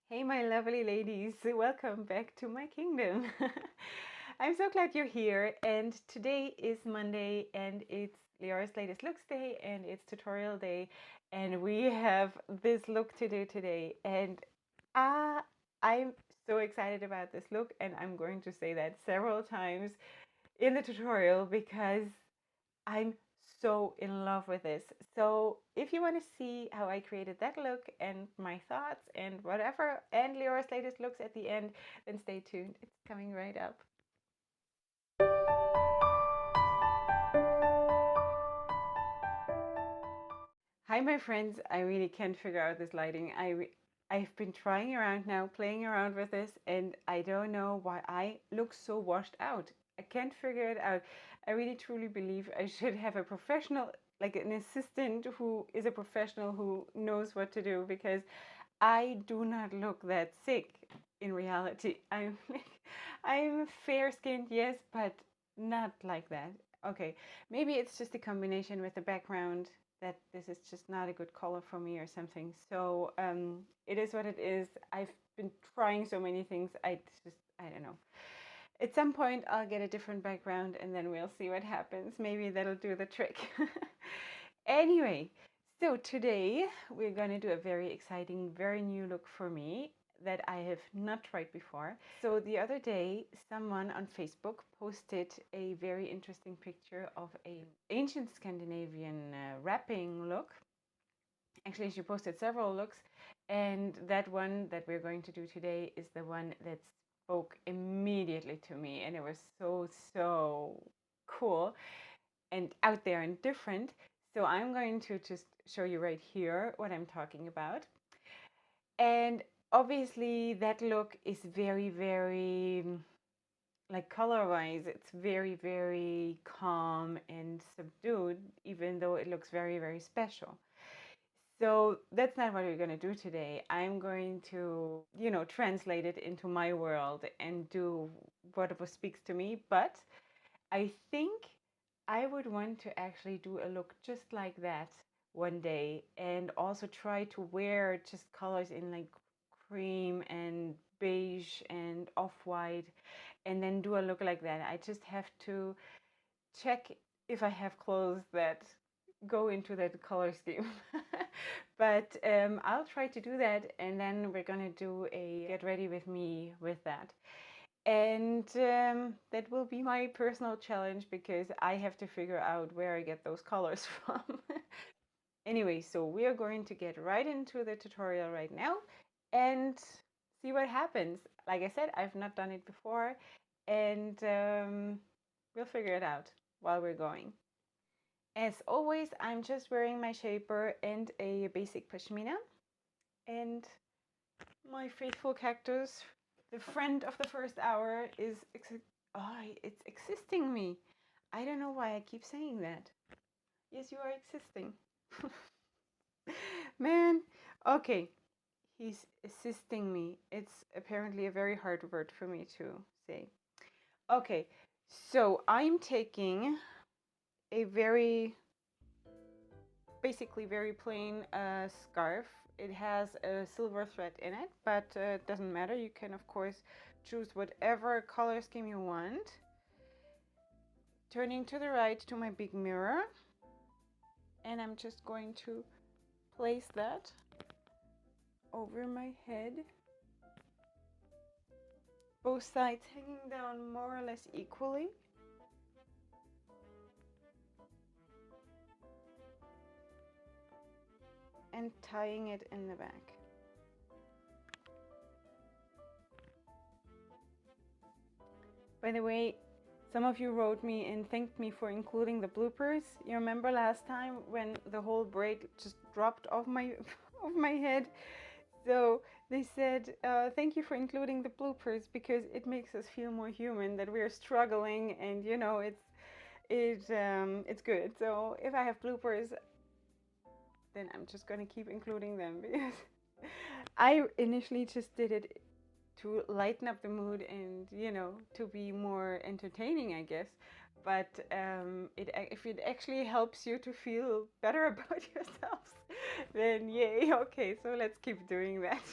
Hey, my lovely ladies, welcome back to my kingdom. I'm so glad you're here. And today is Monday, and it's Leorah's latest looks day, and it's tutorial day. And we have this look to do today. And I'm so excited about this look, and I'm going to say that several times in the tutorial because I'm so in love with this. So if you want to see how I created that look and my thoughts and whatever, and Leorah's latest looks at the end, then stay tuned. It's coming right up. Hi, my friends. I really can't figure out this lighting. I've been trying around now, playing around with this, and I don't know why I look so washed out. I can't figure it out. I really truly believe I should have a professional, like an assistant who is a professional who knows what to do, because I do not look that sick in reality. I'm fair skinned, yes, but not like that. Okay, maybe it's just a combination with the background that this is just not a good color for me or something. So it is what it is. I've been trying so many things. I don't know. At some point, I'll get a different background and then we'll see what happens. Maybe that'll do the trick. Anyway, so today we're going to do a very exciting, very new look for me that I have not tried before. So the other day, someone on Facebook posted a very interesting picture of a ancient Scandinavian wrapping look. Actually, she posted several looks, and that one that we're going to do today is the one that spoke immediately to me, and it was so cool and out there and different. So I'm going to just show you right here what I'm talking about. And obviously that look is very, like color-wise, it's very calm and subdued, even though it looks very special. So that's not what we're going to do today. I'm going to, translate it into my world and do whatever speaks to me. But I think I would want to actually do a look just like that one day, and also try to wear just colors in like cream and beige and off-white, and then do a look like that. I just have to check if I have clothes that go into that color scheme. But I'll try to do that, and then we're gonna do a get ready with me with that. And that will be my personal challenge because I have to figure out where I get those colors from. Anyway, so we are going to get right into the tutorial right now and see what happens. Like I said, I've not done it before, and we'll figure it out while we're going. As always, I'm just wearing my shaper and a basic pashmina, and my faithful cactus, the friend of the first hour, is it's existing me. I don't know why I keep saying that. Yes, you are existing. Man, okay. He's assisting me. It's apparently a very hard word for me to say. Okay, so I'm taking a basically very plain scarf. It has a silver thread in it, but it doesn't matter. You can, of course, choose whatever color scheme you want. Turning to the right to my big mirror, and I'm just going to place that over my head. Both sides hanging down more or less equally. And tying it in the back. By the way, some of you wrote me and thanked me for including the bloopers. You remember last time when the whole braid just dropped off my off my head? So they said, thank you for including the bloopers because it makes us feel more human that we're struggling, and it's good. So if I have bloopers, then I'm just gonna keep including them because I initially just did it to lighten up the mood and to be more entertaining, I guess. But if it actually helps you to feel better about yourselves, then yay. Okay, so let's keep doing that.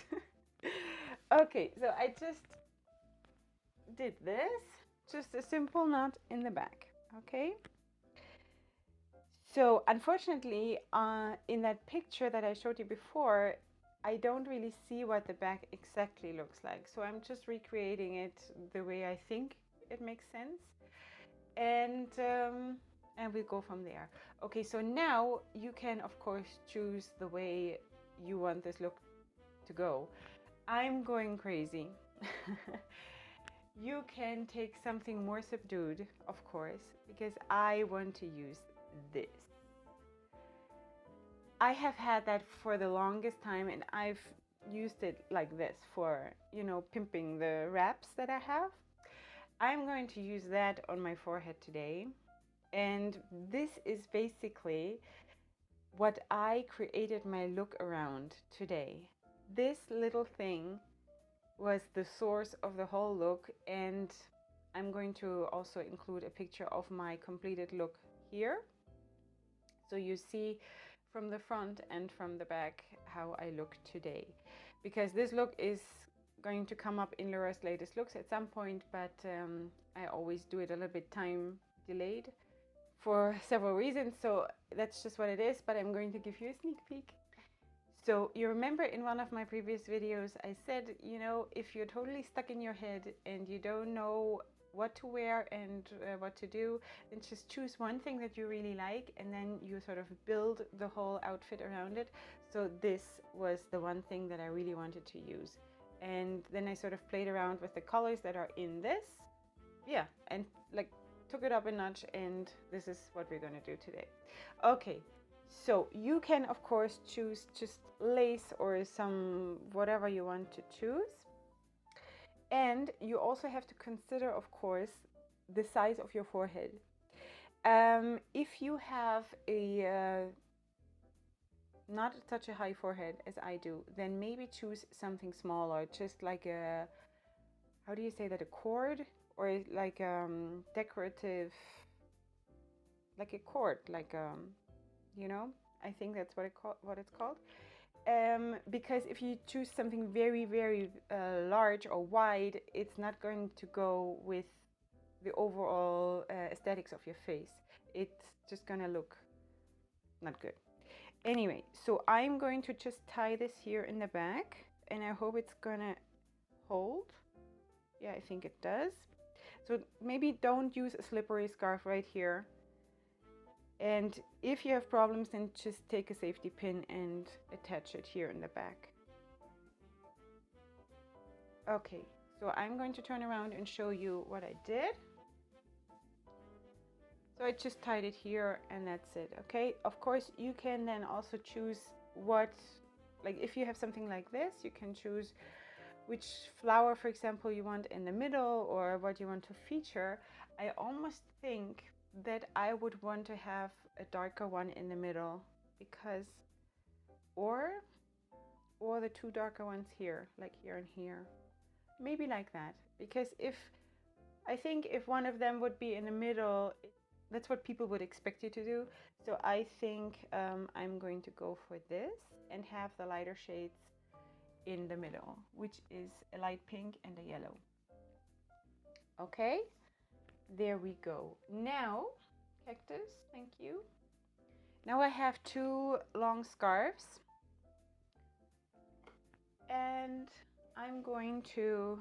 Okay, so I just did this, just a simple knot in the back. Okay, so unfortunately, in that picture that I showed you before, I don't really see what the back exactly looks like. So I'm just recreating it the way I think it makes sense. And we'll go from there. Okay, so now you can, of course, choose the way you want this look to go. I'm going crazy. You can take something more subdued, of course, because I want to use this. I have had that for the longest time, and I've used it like this for, you know, pimping the wraps that I have. I'm going to use that on my forehead today. And this is basically what I created my look around today. This little thing was the source of the whole look, and I'm going to also include a picture of my completed look here. So you see from the front and from the back how I look today. Because this look is going to come up in Leorah's latest looks at some point, but I always do it a little bit time delayed for several reasons, so that's just what it is, but I'm going to give you a sneak peek. So you remember in one of my previous videos I said, you know, if you're totally stuck in your head and you don't know what to wear and what to do, then just choose one thing that you really like, and then you sort of build the whole outfit around it. So this was the one thing that I really wanted to use, and then I sort of played around with the colors that are in this, yeah, and like took it up a notch, and this is what we're going to do today. Okay, so you can of course choose just lace or some whatever you want to choose, and you also have to consider, of course, the size of your forehead. If you have a not such a high forehead as I do, then maybe choose something smaller, just like a, how do you say that, a cord, or like decorative, like a cord, like you know, I think that's what it's called. Because if you choose something very, very large or wide, it's not going to go with the overall aesthetics of your face. It's just gonna look not good. Anyway, so I'm going to just tie this here in the back, and I hope it's gonna hold. Yeah, I think it does. So maybe don't use a slippery scarf right here. And if you have problems, then just take a safety pin and attach it here in the back. Okay, so I'm going to turn around and show you what I did. So I just tied it here, and that's it. Okay, of course you can then also choose what, like if you have something like this, you can choose which flower, for example, you want in the middle or what you want to feature. I almost think that I would want to have a darker one in the middle, because or the two darker ones here, like here and here, maybe like that, because I think if one of them would be in the middle, that's what people would expect you to do. So I think I'm going to go for this and have the lighter shades in the middle, which is a light pink and a yellow. Okay, there we go. Now, Cactus, thank you. Now I have two long scarves, and I'm going to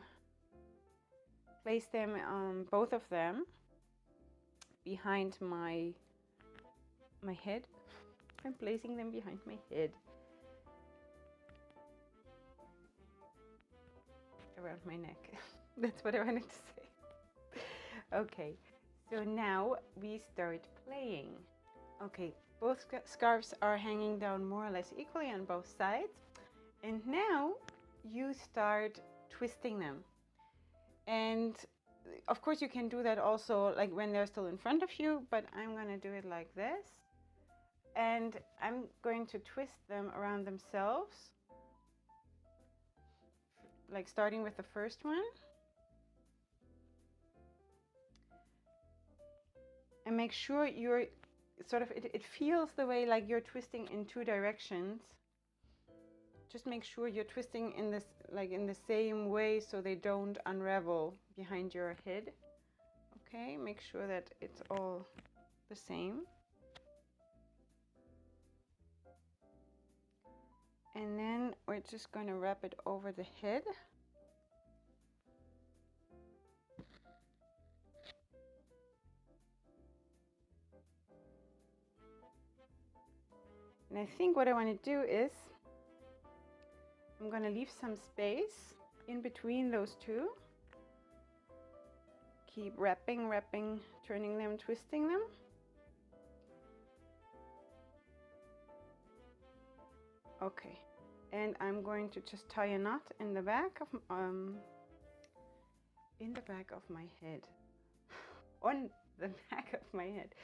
place them, both of them, behind my head. I'm placing them behind my head, around my neck. That's what I wanted to say. Okay, so now we start playing. Okay, both scarves are hanging down more or less equally on both sides, and now you start twisting them. And of course you can do that also like when they're still in front of you, but I'm going to do it like this, and I'm going to twist them around themselves, like starting with the first one, and make sure you're sort of, it feels the way like you're twisting in two directions, just make sure you're twisting in this, like in the same way, so they don't unravel behind your head. Okay, make sure that it's all the same. And then we're just going to wrap it over the head. And I think what I want to do is I'm going to leave some space in between those two. Keep wrapping, turning them, twisting them. Okay, and I'm going to just tie a knot in the back of my head. On the back of my head.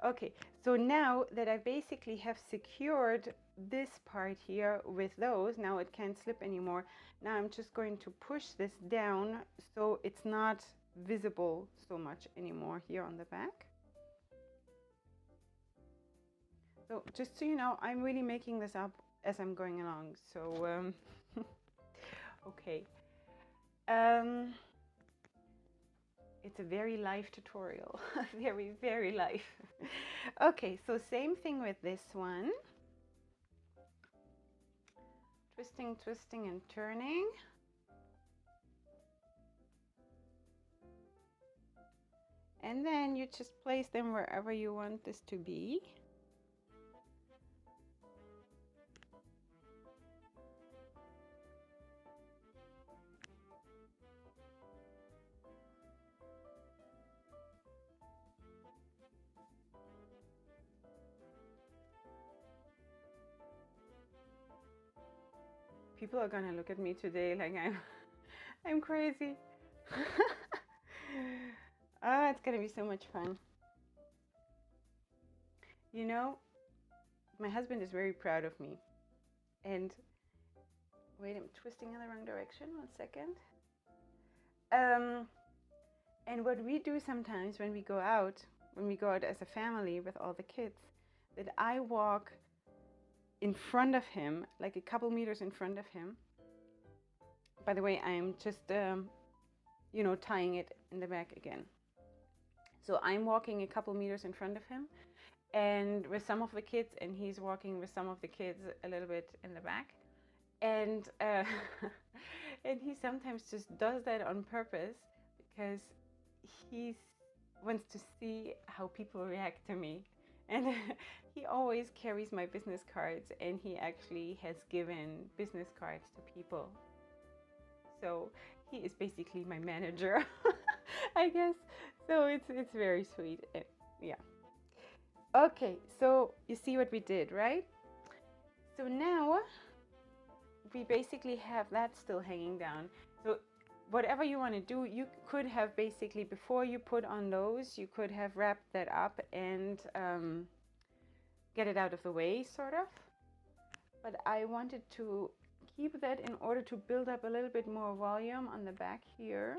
Okay, so now that I basically have secured this part here with those, now it can't slip anymore. Now I'm just going to push this down so it's not visible so much anymore here on the back. So just so you know, I'm really making this up as I'm going along. So okay, it's a very live tutorial. very live. Okay, so same thing with this one. Twisting and turning. And then you just place them wherever you want this to be. People are gonna look at me today like I'm crazy. Ah, it's gonna be so much fun. You know, my husband is very proud of me. And wait, I'm twisting in the wrong direction. 1 second. And what we do sometimes when we go out as a family with all the kids, that I walk in front of him, like a couple meters in front of him. By the way, I'm just, you know, tying it in the back again. So I'm walking a couple meters in front of him and with some of the kids, and he's walking with some of the kids a little bit in the back. And, and he sometimes just does that on purpose because he wants to see how people react to me. And he always carries my business cards, and he actually has given business cards to people. So he is basically my manager, I guess. So it's very sweet. Yeah. Okay, so you see what we did, right? So now we basically have that still hanging down. So whatever you want to do, you could have basically, before you put on those, you could have wrapped that up and get it out of the way, sort of. But I wanted to keep that in order to build up a little bit more volume on the back here.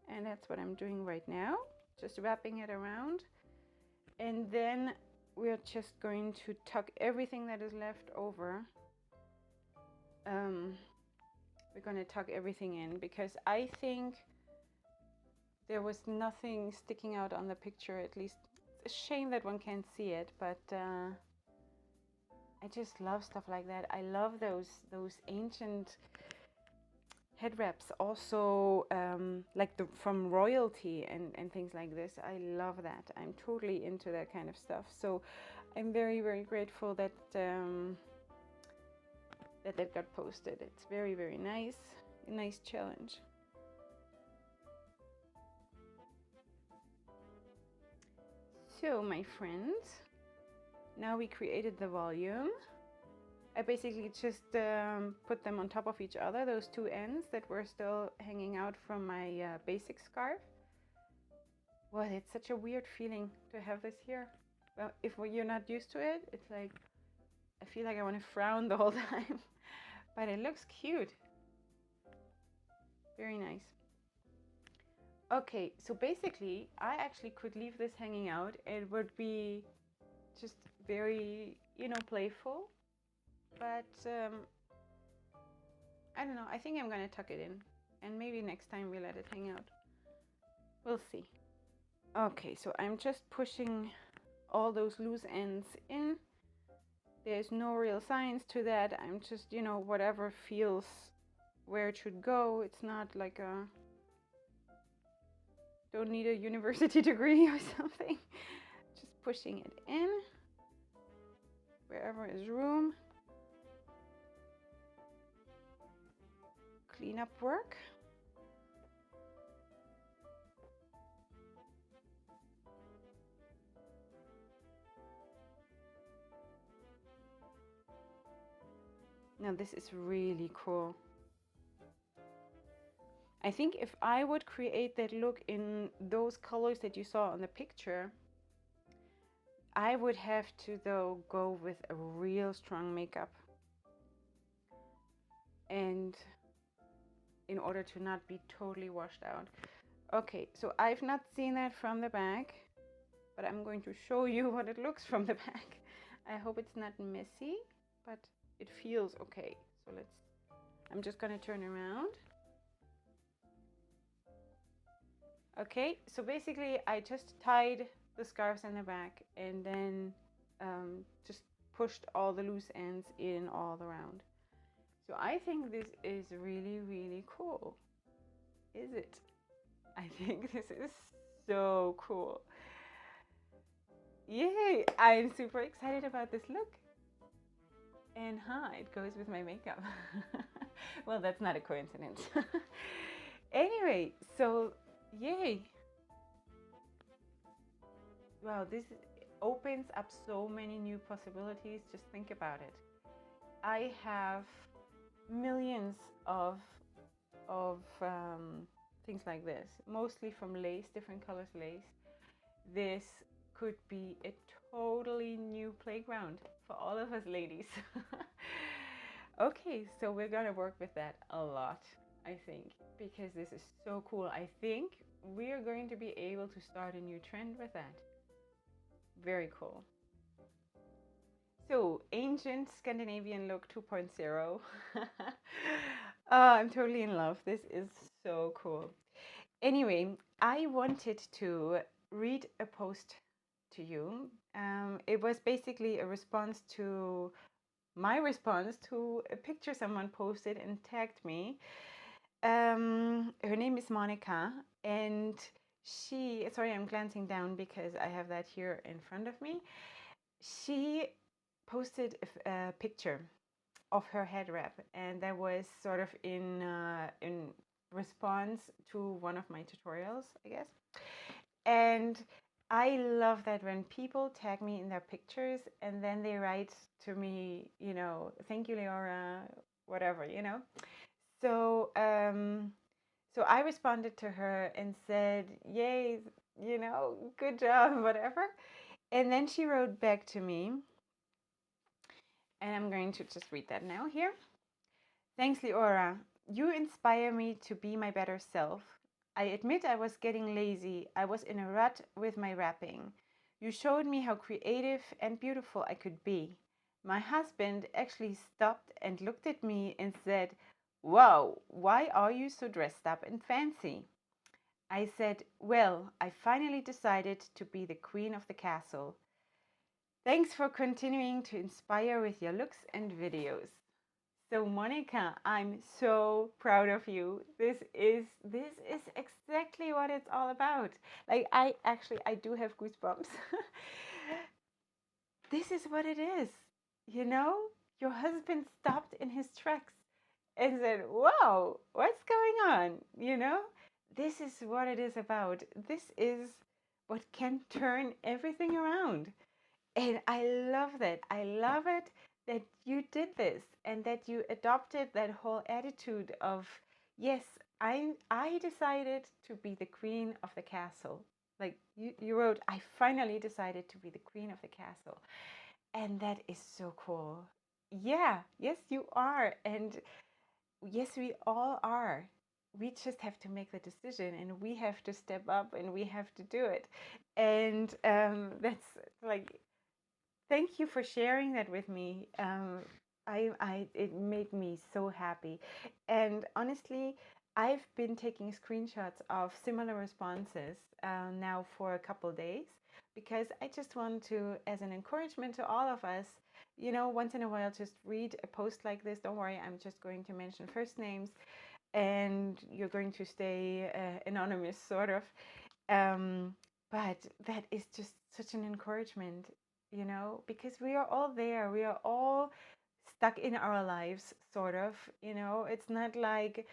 And that's what I'm doing right now, just wrapping it around. And then we're just going to tuck everything that is left over. We're going to tuck everything in because I think there was nothing sticking out on the picture, at least. It's a shame that one can't see it, but I just love stuff like that. I love those ancient head wraps, also like from royalty and things like this. I love that. I'm totally into that kind of stuff. So I'm very, very grateful that that got posted. It's very, very nice. A nice challenge. So my friends, now we created the volume. I basically just put them on top of each other, those two ends that were still hanging out from my basic scarf. Well, it's such a weird feeling to have this here. Well, if you're not used to it, it's like, I feel like I want to frown the whole time. But it looks cute. Very nice. Okay, so basically, I actually could leave this hanging out. It would be just very, you know, playful. But I don't know. I think I'm gonna tuck it in, and maybe next time we let it hang out. We'll see. Okay, so I'm just pushing all those loose ends in. There's no real science to that. I'm just, you know, whatever feels where it should go. It's not like a, don't need a university degree or something. Just pushing it in wherever is room. Clean up work. Now this is really cool. I think if I would create that look in those colors that you saw on the picture, I would have to though go with a real strong makeup. And in order to not be totally washed out. Okay, so I've not seen that from the back, but I'm going to show you what it looks from the back. I hope it's not messy, but it feels okay. So I'm just gonna turn around. Okay, so basically I just tied the scarves in the back and then just pushed all the loose ends in all around. So I think this is really, really cool. Is it? I think this is so cool. Yay! I'm super excited about this look. And it goes with my makeup. Well, that's not a coincidence. Anyway, so yay. Wow, this opens up so many new possibilities. Just think about it. I have millions of things like this, mostly from lace, different colors lace. This could be a totally new playground for all of us ladies. Okay, so we're gonna work with that a lot, I think, because this is so cool. I think we are going to be able to start a new trend with that. Very cool. So, ancient Scandinavian look 2.0. I'm totally in love. This is so cool. Anyway, I wanted to read a post to you. It was basically a response to my response to a picture someone posted and tagged me. Her name is Monica, and sorry, I'm glancing down because I have that here in front of me. She posted a picture of her head wrap, and that was sort of in response to one of my tutorials, I guess. And I love that when people tag me in their pictures and then they write to me, you know, thank you, Leorah, whatever, you know. So so I responded to her and said, yay, you know, good job, whatever. And then she wrote back to me, and I'm going to just read that now here. Thanks, Leorah. You inspire me to be my better self. I admit I was getting lazy. I was in a rut with my wrapping. You showed me how creative and beautiful I could be. My husband actually stopped and looked at me and said, "Wow, why are you so dressed up and fancy?" I said, "Well, I finally decided to be the queen of the castle. Thanks for continuing to inspire with your looks and videos." So Monica, I'm so proud of you. This is exactly what it's all about. Like I do have goosebumps. This is what it is. You know, your husband stopped in his tracks and said, "Wow, what's going on?" You know, this is what it is about. This is what can turn everything around. And I love that. I love it that you did this and that you adopted that whole attitude of, yes, I decided to be the queen of the castle. Like you wrote, I finally decided to be the queen of the castle. And that is so cool. Yeah, yes, you are. And yes, we all are. We just have to make the decision and we have to step up and we have to do it. And that's thank you for sharing that with me. It made me so happy. And honestly, I've been taking screenshots of similar responses now for a couple days because I just want to, as an encouragement to all of us, once in a while, just read a post like this. Don't worry, I'm just going to mention first names and you're going to stay anonymous, sort of. Um, but that is just such an encouragement, because we are all there. We are all stuck in our lives, sort of. It's not like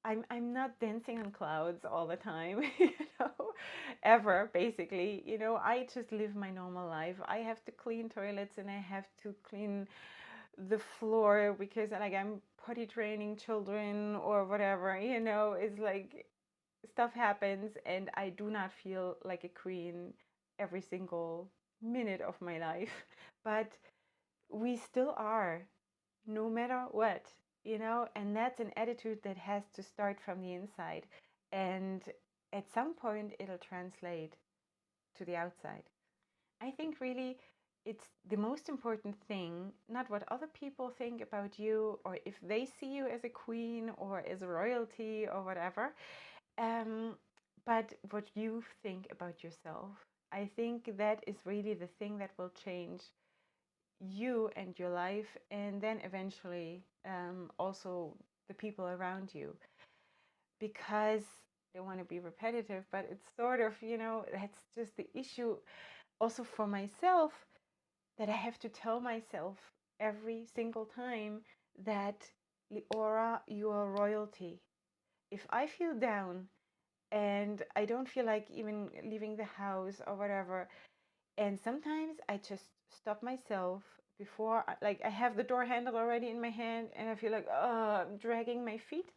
I'm not dancing on clouds all the time, ever, basically. I just live my normal life. I have to clean toilets and I have to clean the floor because like I'm potty training children or whatever, it's like stuff happens and I do not feel like a queen every single minute of my life. But we still are, no matter what, and that's an attitude that has to start from the inside. And at some point, it'll translate to the outside. I think really it's the most important thing, not what other people think about you or if they see you as a queen or as royalty or whatever, um, but what you think about yourself. I think that is really the thing that will change you and your life, and then eventually also the people around you. Because I don't want to be repetitive, but it's sort of, that's just the issue also for myself, that I have to tell myself every single time that, Leorah, you are royalty. If I feel down and I don't feel like even leaving the house or whatever, and sometimes I just stop myself before, like I have the door handle already in my hand and I feel like, oh, I'm dragging my feet.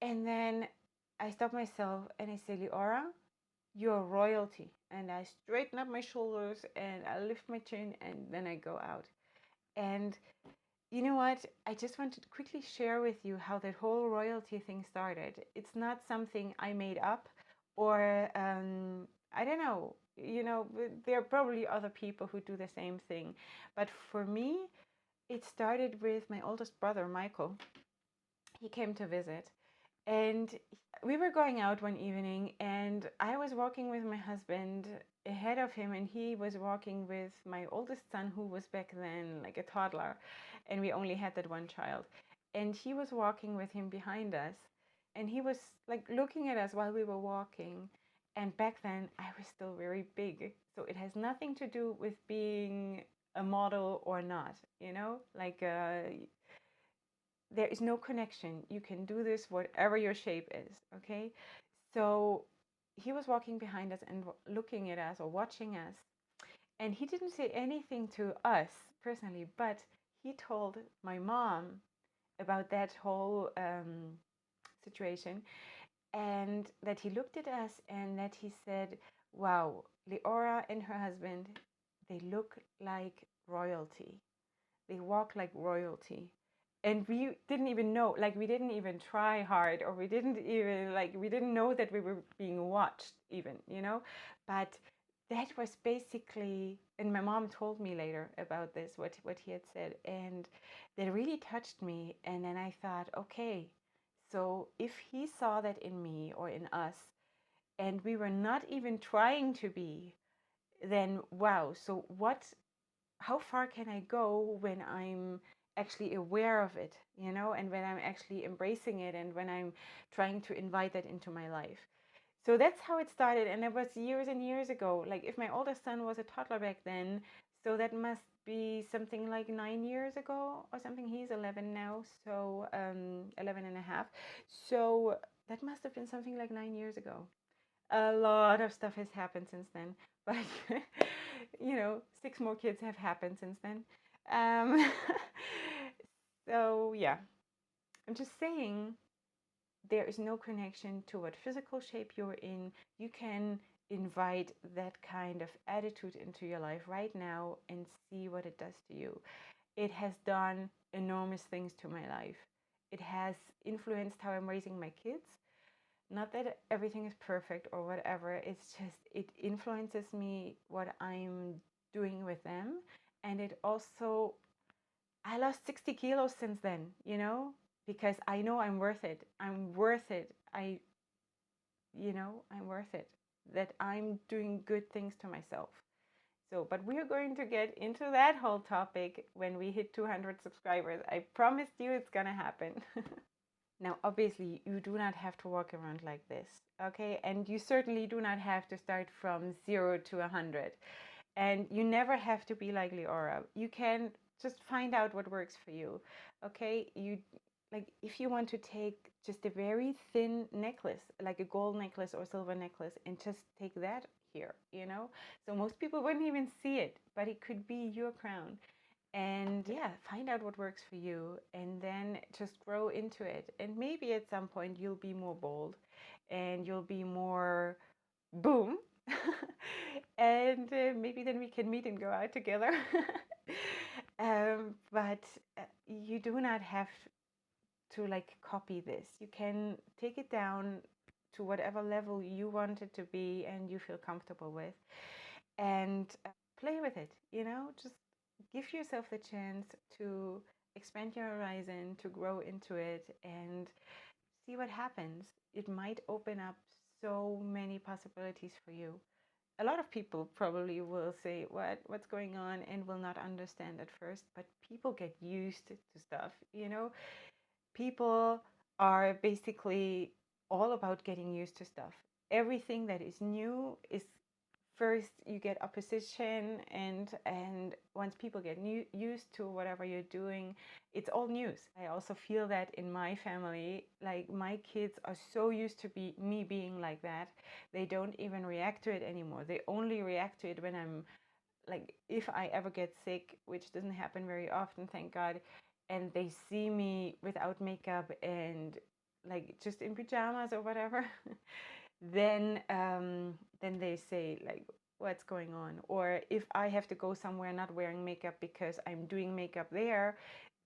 And then I stop myself and I say, Leorah, you're royalty. And I straighten up my shoulders and I lift my chin and then I go out. And you know what? I just wanted to quickly share with you how that whole royalty thing started. It's not something I made up, or I don't know, there are probably other people who do the same thing. But for me, it started with my oldest brother, Michael. He came to visit, and we were going out one evening, and I was walking with my husband ahead of him, and he was walking with my oldest son, who was back then like a toddler, and we only had that one child. And he was walking with him behind us, and he was like looking at us while we were walking. And back then, I was still very big. So it has nothing to do with being a model or not, like there is no connection. You can do this whatever your shape is, okay? So he was walking behind us and looking at us or watching us. And he didn't say anything to us personally, but he told my mom about that whole situation, and that he looked at us and that he said, wow, Leorah and her husband, they look like royalty. They walk like royalty. And we didn't even know, like we didn't even try hard, or we didn't even like we didn't know that we were being watched even, But that was basically, and my mom told me later about this, what he had said, and that really touched me. And then I thought, okay, so if he saw that in me or in us, and we were not even trying to be, then wow, so how far can I go when I'm actually aware of it, and when I'm actually embracing it, and when I'm trying to invite that into my life. So that's how it started, and it was years and years ago. Like if my oldest son was a toddler back then, so that must be something like 9 years ago or something. He's 11 now, so 11 and a half. So that must have been something like 9 years ago. A lot of stuff has happened since then, but 6 more kids have happened since then. Um, so yeah, I'm just saying there is no connection to what physical shape you're in. You can invite that kind of attitude into your life right now and see what it does to you. It has done enormous things to my life. It has influenced how I'm raising my kids. Not that everything is perfect or whatever, it's just it influences me what I'm doing with them. And it also, I lost 60 kilos since then, you know, because I know I'm worth it. I'm worth it. I'm worth it. That I'm doing good things to myself. So, but we're going to get into that whole topic when we hit 200 subscribers. I promised you it's gonna happen. Now, obviously, you do not have to walk around like this, okay? And you certainly do not have to start from 0 to 100. And you never have to be like Leorah. You can just find out what works for you, okay? Like, if you want to take just a very thin necklace, like a gold necklace or silver necklace, and just take that here, you know? So most people wouldn't even see it, but it could be your crown. And yeah, find out what works for you and then just grow into it. And maybe at some point you'll be more bold and you'll be more boom. And maybe then we can meet and go out together. But you do not have to like copy this. You can take it down to whatever level you want it to be and you feel comfortable with, and play with it, you know, just give yourself the chance to expand your horizon, to grow into it and see what happens. It might open up so many possibilities for you. A lot of people probably will say what's going on and will not understand at first, but people get used to stuff, you know. People are basically all about getting used to stuff. Everything that is new is, first you get opposition, and once people get used to whatever you're doing, it's all news. I also feel that in my family, like my kids are so used to me being like that, they don't even react to it anymore. They only react to it when I'm like, if I ever get sick, which doesn't happen very often, thank God, and they see me without makeup and like just in pajamas or whatever, then they say like, what's going on? Or if I have to go somewhere not wearing makeup because I'm doing makeup there,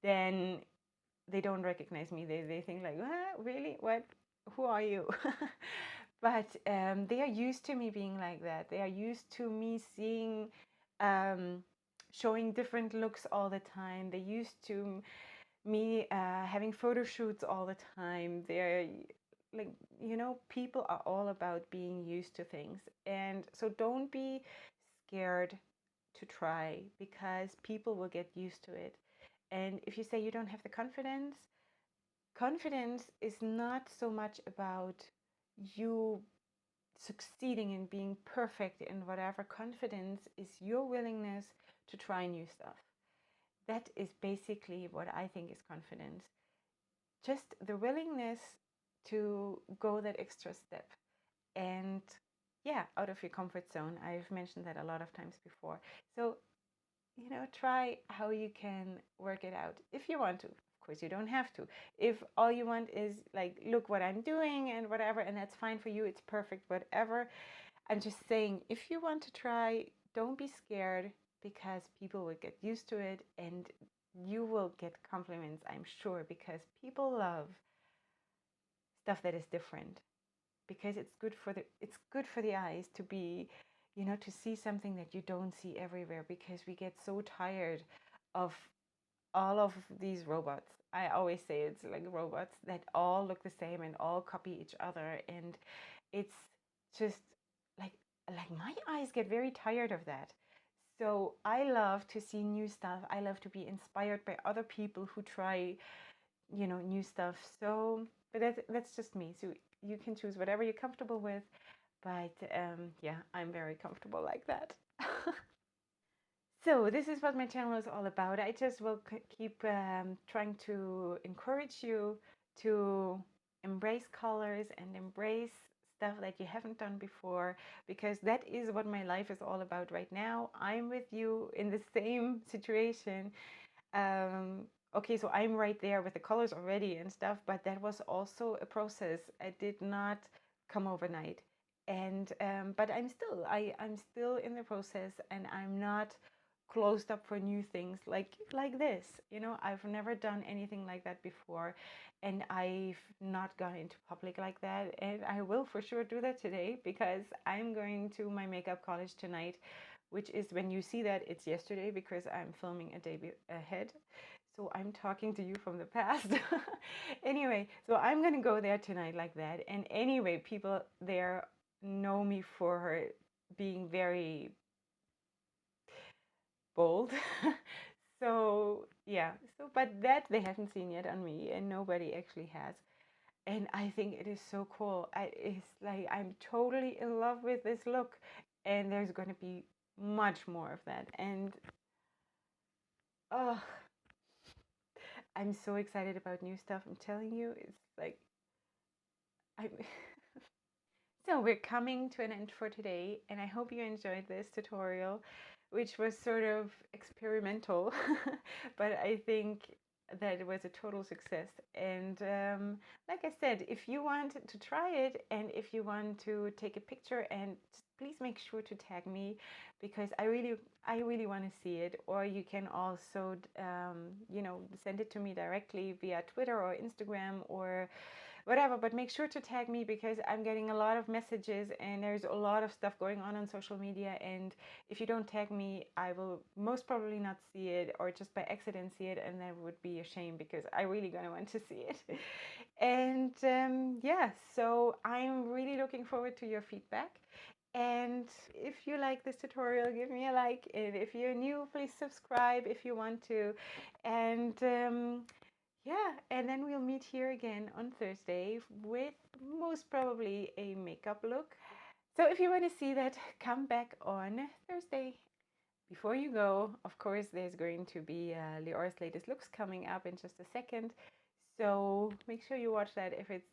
then they don't recognize me. They think like, really, what, who are you? But they are used to me being like that. They are used to me seeing, showing different looks all the time. They used to me having photo shoots all the time. They're like, you know, people are all about being used to things. And so don't be scared to try, because people will get used to it. And if you say you don't have the confidence, confidence is not so much about you succeeding and being perfect in whatever. Confidence is your willingness to try new stuff. That is basically what I think is confidence. Just the willingness to go that extra step and, yeah, out of your comfort zone. I've mentioned that a lot of times before. So, you know, try how you can work it out if you want to. Of course, you don't have to. If all you want is like, look what I'm doing and whatever, and that's fine for you, it's perfect, whatever. I'm just saying, if you want to try, don't be scared, because people will get used to it and you will get compliments, I'm sure, because people love stuff that is different, because it's good for the eyes to be, you know, to see something that you don't see everywhere, because we get so tired of all of these robots. I always say it's like robots that all look the same and all copy each other, and it's just like my eyes get very tired of that. So I love to see new stuff. I love to be inspired by other people who try, you know, new stuff. So, but that's just me. So you can choose whatever you're comfortable with. But yeah, I'm very comfortable like that. So this is what my channel is all about. I just will keep trying to encourage you to embrace colors and embrace stuff that you haven't done before, because that is what my life is all about right now. I'm with you in the same situation. Okay, so I'm right there with the colors already and stuff, but that was also a process. It did not come overnight. And but I'm still in the process, and I'm not closed up for new things like this. You know, I've never done anything like that before, and I've not gone into public like that, and I will for sure do that today, because I'm going to my makeup college tonight which is when you see that, it's yesterday because I'm filming a day ahead. So I'm talking to you from the past. Anyway, so I'm going to go there tonight like that. And anyway, people there know me for her being very bold. So yeah, so but that they haven't seen yet on me, and nobody actually has. And I think it is so cool. It's like I'm totally in love with this look, and there's going to be much more of that. And oh, I'm so excited about new stuff. I'm telling you, it's like I'm. So we're coming to an end for today, and I hope you enjoyed this tutorial, which was sort of experimental, but I think that it was a total success. And like I said, if you want to try it and if you want to take a picture, and please make sure to tag me, because I really want to see it. Or you can also, send it to me directly via Twitter or Instagram or whatever, but make sure to tag me, because I'm getting a lot of messages and there's a lot of stuff going on social media, and if you don't tag me, I will most probably not see it, or just by accident see it, and that would be a shame because I really gonna want to see it. And yeah, so I'm really looking forward to your feedback. And if you like this tutorial, give me a like, and if you're new, please subscribe if you want to. And yeah, and then we'll meet here again on Thursday with most probably a makeup look. So if you want to see that, come back on Thursday. Before you go, of course, there's going to be Leorah's latest looks coming up in just a second. So make sure you watch that if it's,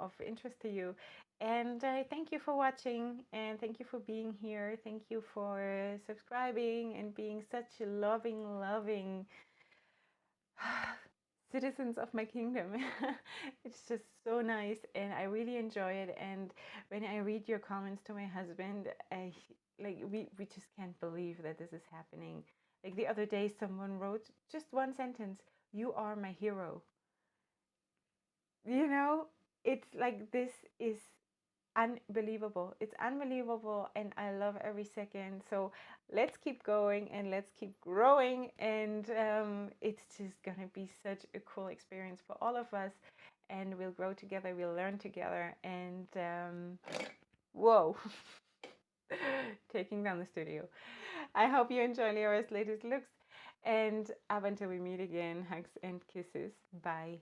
of interest to you. And thank you for watching, and thank you for being here. Thank you for subscribing and being such a loving citizens of my kingdom. It's just so nice, and I really enjoy it. And when I read your comments to my husband, we just can't believe that this is happening. Like the other day, someone wrote just one sentence: "You are my hero." You know, it's like this is unbelievable. It's unbelievable, and I love every second. So let's keep going and let's keep growing. And it's just gonna be such a cool experience for all of us. And we'll grow together, we'll learn together. And whoa, taking down the studio. I hope you enjoy Leorah's latest looks. And up until we meet again, hugs and kisses. Bye.